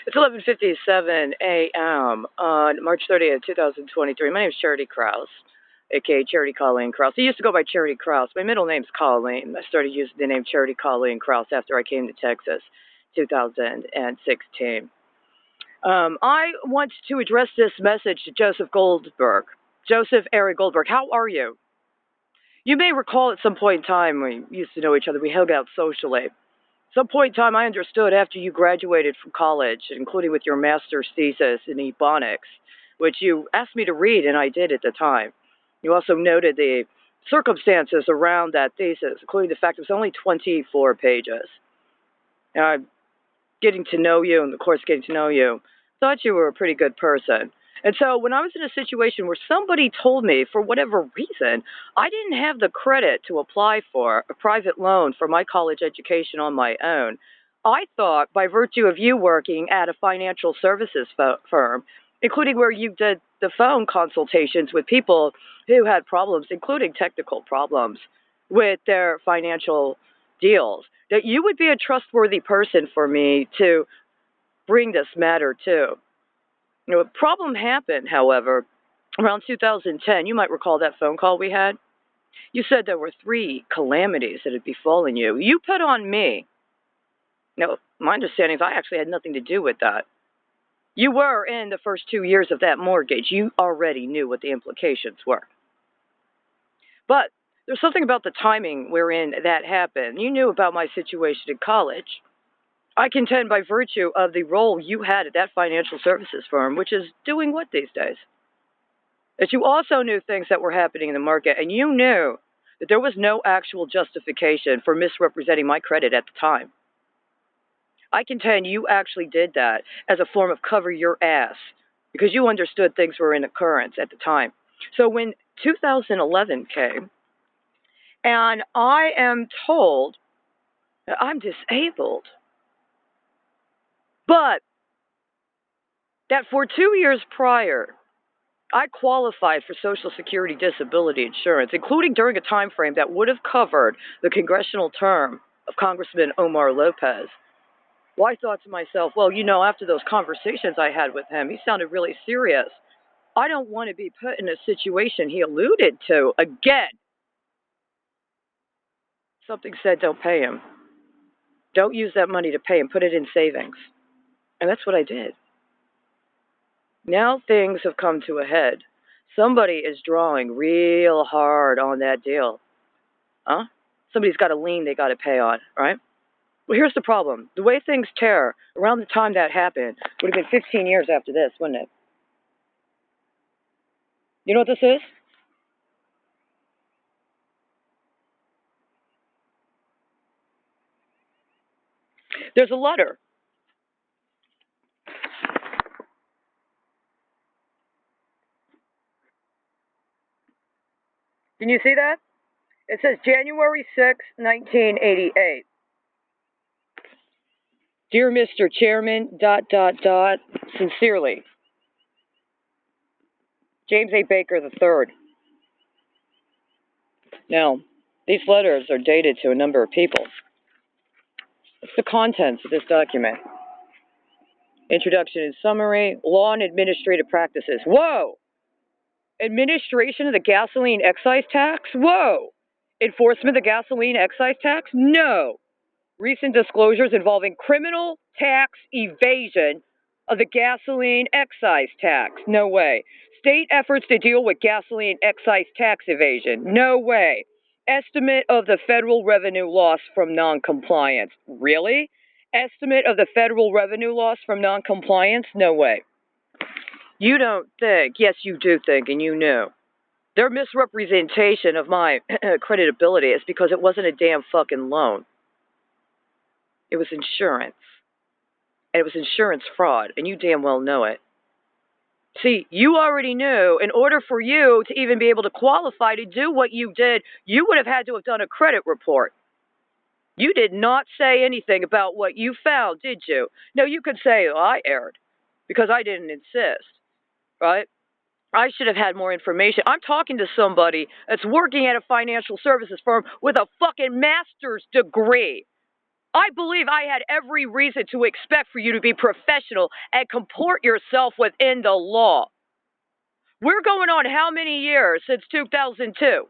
It's 11:57 a.m. on March 30th, 2023. My name is Charity Crouse, aka Charity Colleen Crouse. I used to go by Charity Crouse. My middle name's Colleen. I started using the name Charity Colleen Crouse after I came to Texas, 2016. I want to address this message to Joseph Goldberg. Joseph Eric Goldberg, how are you? You may recall at some point in time we used to know each other. We hung out socially. Some point in time, I understood after you graduated from college, including with your master's thesis in Ebonics, which you asked me to read, and I did at the time. You also noted the circumstances around that thesis, including the fact it was only 24 pages. Getting to know you, and of course getting to know you, thought you were a pretty good person. And so when I was in a situation where somebody told me, for whatever reason, I didn't have the credit to apply for a private loan for my college education on my own, I thought by virtue of you working at a financial services firm, including where you did the phone consultations with people who had problems, including technical problems, with their financial deals, that you would be a trustworthy person for me to bring this matter to. A problem happened, however, around 2010. You might recall that phone call we had. You said there were 3 calamities that had befallen you. You put on me. Now, my understanding is I actually had nothing to do with that. You were in the first 2 years of that mortgage. You already knew what the implications were. But there's something about the timing wherein that happened. You knew about my situation in college. I contend by virtue of the role you had at that financial services firm, which is doing what these days? That you also knew things that were happening in the market, and you knew that there was no actual justification for misrepresenting my credit at the time. I contend you actually did that as a form of cover your ass because you understood things were in occurrence at the time. So when 2011 came, and I am told that I'm disabled, but that for 2 years prior, I qualified for Social Security disability insurance, including during a time frame that would have covered the congressional term of Congressman Omar Lopez. Well, I thought to myself, well, after those conversations I had with him, he sounded really serious. I don't want to be put in a situation he alluded to again. Something said, don't pay him. Don't use that money to pay him. Put it in savings. And that's what I did. Now things have come to a head. Somebody is drawing real hard on that deal. Huh? Somebody's got a lien they got to pay on, right? Well, here's the problem. The way things tear, around the time that happened, would have been 15 years after this, wouldn't it? You know what this is? There's a letter. Can you see that? It says January 6, 1988. Dear Mr. Chairman, ... sincerely, James A. Baker III. Now, these letters are dated to a number of people. What's the contents of this document? Introduction and summary, law and administrative practices. Whoa! Administration of the gasoline excise tax? Whoa! Enforcement of the gasoline excise tax? No! Recent disclosures involving criminal tax evasion of the gasoline excise tax? No way. State efforts to deal with gasoline excise tax evasion? No way. Estimate of the federal revenue loss from noncompliance? Really? Estimate of the federal revenue loss from noncompliance? No way. You don't think, yes, you do think, and you knew. Their misrepresentation of my creditability is because it wasn't a damn fucking loan. It was insurance. And it was insurance fraud, and you damn well know it. See, you already knew in order for you to even be able to qualify to do what you did, you would have had to have done a credit report. You did not say anything about what you found, did you? No, you could say, oh, I erred because I didn't insist, right? I should have had more information. I'm talking to somebody that's working at a financial services firm with a fucking master's degree. I believe I had every reason to expect for you to be professional and comport yourself within the law. We're going on how many years since 2002?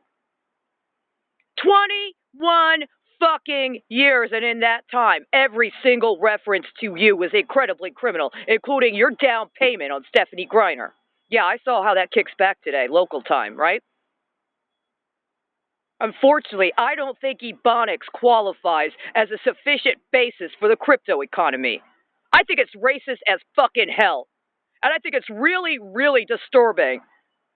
21 fucking years, and in that time, every single reference to you was incredibly criminal, including your down payment on Stephanie Griner. Yeah, I saw how that kicks back today, local time, right? Unfortunately, I don't think Ebonics qualifies as a sufficient basis for the crypto economy. I think it's racist as fucking hell. And I think it's really, really disturbing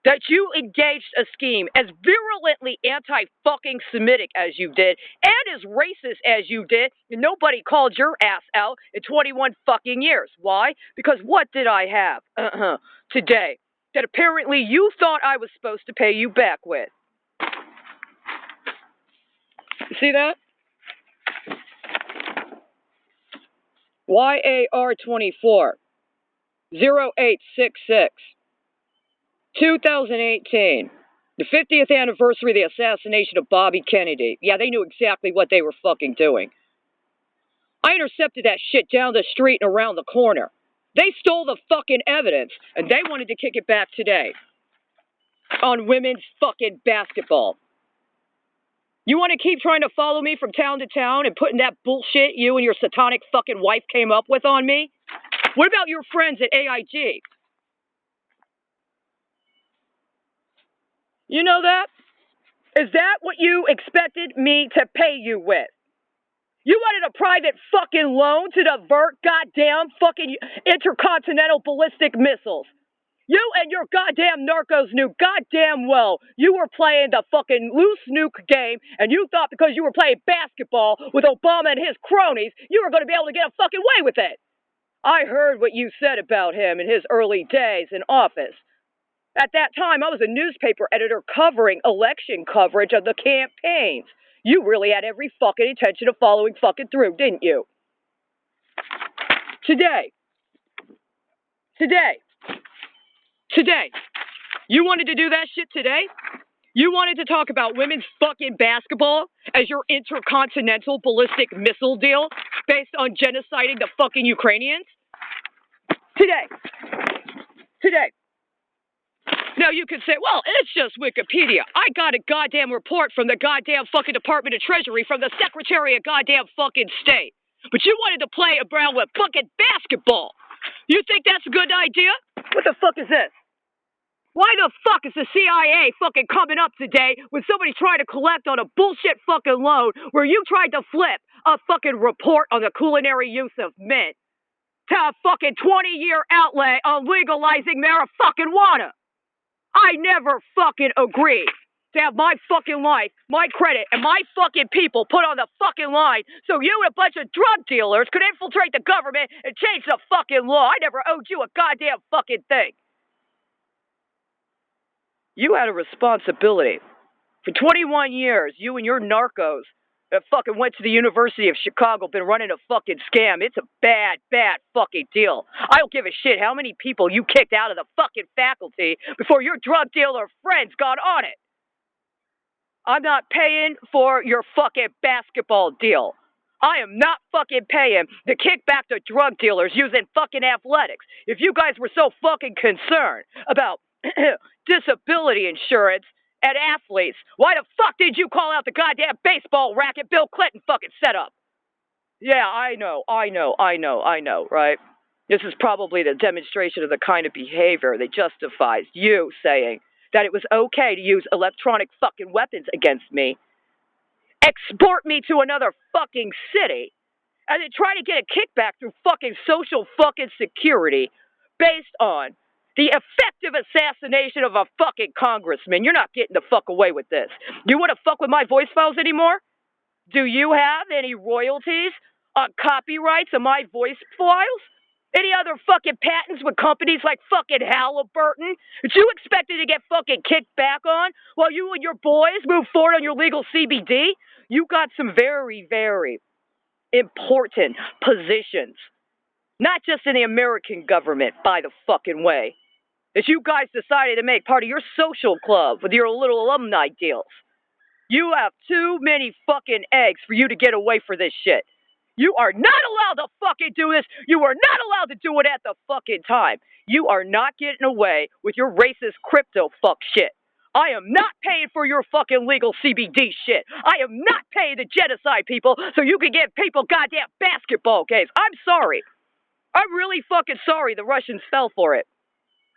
that you engaged a scheme as virulently anti-fucking Semitic as you did and as racist as you did, and nobody called your ass out in 21 fucking years. Why? Because what did I have today that apparently you thought I was supposed to pay you back with? You see that? YAR24 0866 2018, the 50th anniversary of the assassination of Bobby Kennedy. Yeah, they knew exactly what they were fucking doing. I intercepted that shit down the street and around the corner. They stole the fucking evidence, and they wanted to kick it back today on women's fucking basketball. You want to keep trying to follow me from town to town and putting that bullshit you and your satanic fucking wife came up with on me? What about your friends at AIG? You know that? Is that what you expected me to pay you with? You wanted a private fucking loan to divert goddamn fucking intercontinental ballistic missiles. You and your goddamn narcos knew goddamn well you were playing the fucking loose nuke game, and you thought because you were playing basketball with Obama and his cronies, you were going to be able to get a fucking way with it. I heard what you said about him in his early days in office. At that time, I was a newspaper editor covering election coverage of the campaigns. You really had every fucking intention of following fucking through, didn't you? Today, you wanted to do that shit today? You wanted to talk about women's fucking basketball as your intercontinental ballistic missile deal based on genociding the fucking Ukrainians? Today. Now you could say, well, it's just Wikipedia. I got a goddamn report from the goddamn fucking Department of Treasury from the Secretary of goddamn fucking State. But you wanted to play around with fucking basketball. You think that's a good idea? What the fuck is this? Why the fuck is the CIA fucking coming up today when somebody's trying to collect on a bullshit fucking loan where you tried to flip a fucking report on the culinary use of mint to a fucking 20-year outlay on legalizing marijuana? I never fucking agreed to have my fucking life, my credit, and my fucking people put on the fucking line so you and a bunch of drug dealers could infiltrate the government and change the fucking law. I never owed you a goddamn fucking thing. You had a responsibility. For 21 years, you and your narcos that fucking went to the University of Chicago been running a fucking scam. It's a bad, bad fucking deal. I don't give a shit how many people you kicked out of the fucking faculty before your drug dealer friends got on it. I'm not paying for your fucking basketball deal. I am not fucking paying to kick back to drug dealers using fucking athletics. If you guys were so fucking concerned about disability insurance and athletes, why the fuck did you call out the goddamn baseball racket Bill Clinton fucking set up? Yeah, I know, right? This is probably the demonstration of the kind of behavior that justifies you saying that it was okay to use electronic fucking weapons against me, export me to another fucking city, and then try to get a kickback through fucking social fucking security based on the effective assassination of a fucking congressman. You're not getting the fuck away with this. You want to fuck with my voice files anymore? Do you have any royalties on copyrights on my voice files? Any other fucking patents with companies like fucking Halliburton that you expected to get fucking kicked back on while you and your boys move forward on your legal CBD? You got some very, very important positions. Not just in the American government, by the fucking way, that you guys decided to make part of your social club with your little alumni deals. You have too many fucking eggs for you to get away for this shit. You are not allowed to fucking do this. You are not allowed to do it at the fucking time. You are not getting away with your racist crypto fuck shit. I am not paying for your fucking legal CBD shit. I am not paying to genocide people so you can give people goddamn basketball games. I'm sorry. I'm really fucking sorry the Russians fell for it.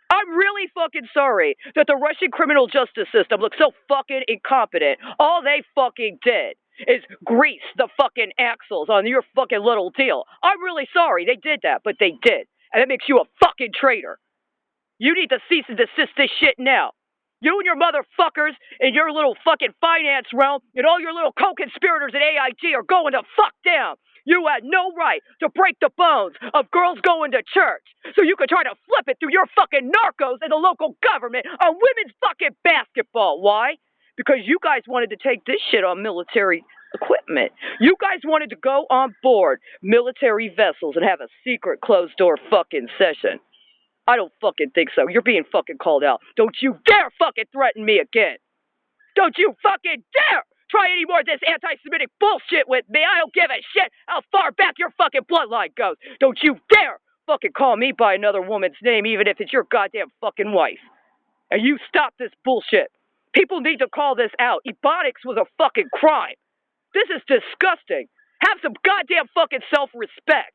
I'm really fucking sorry that the Russian criminal justice system looks so fucking incompetent. All they fucking did is grease the fucking axles on your fucking little deal. I'm really sorry they did that, but they did. And that makes you a fucking traitor. You need to cease and desist this shit now. You and your motherfuckers in your little fucking finance realm and all your little co-conspirators at AIG are going to fuck down. You had no right to break the bones of girls going to church so you could try to flip it through your fucking narcos and the local government on women's fucking basketball. Why? Because you guys wanted to take this shit on military equipment. You guys wanted to go on board military vessels and have a secret closed-door fucking session. I don't fucking think so. You're being fucking called out. Don't you dare fucking threaten me again. Don't you fucking dare try any more of this anti-Semitic bullshit with me. I don't give a shit how far back your fucking bloodline goes. Don't you dare fucking call me by another woman's name, even if it's your goddamn fucking wife. And you stop this bullshit. People need to call this out. Ebonics was a fucking crime. This is disgusting. Have some goddamn fucking self-respect.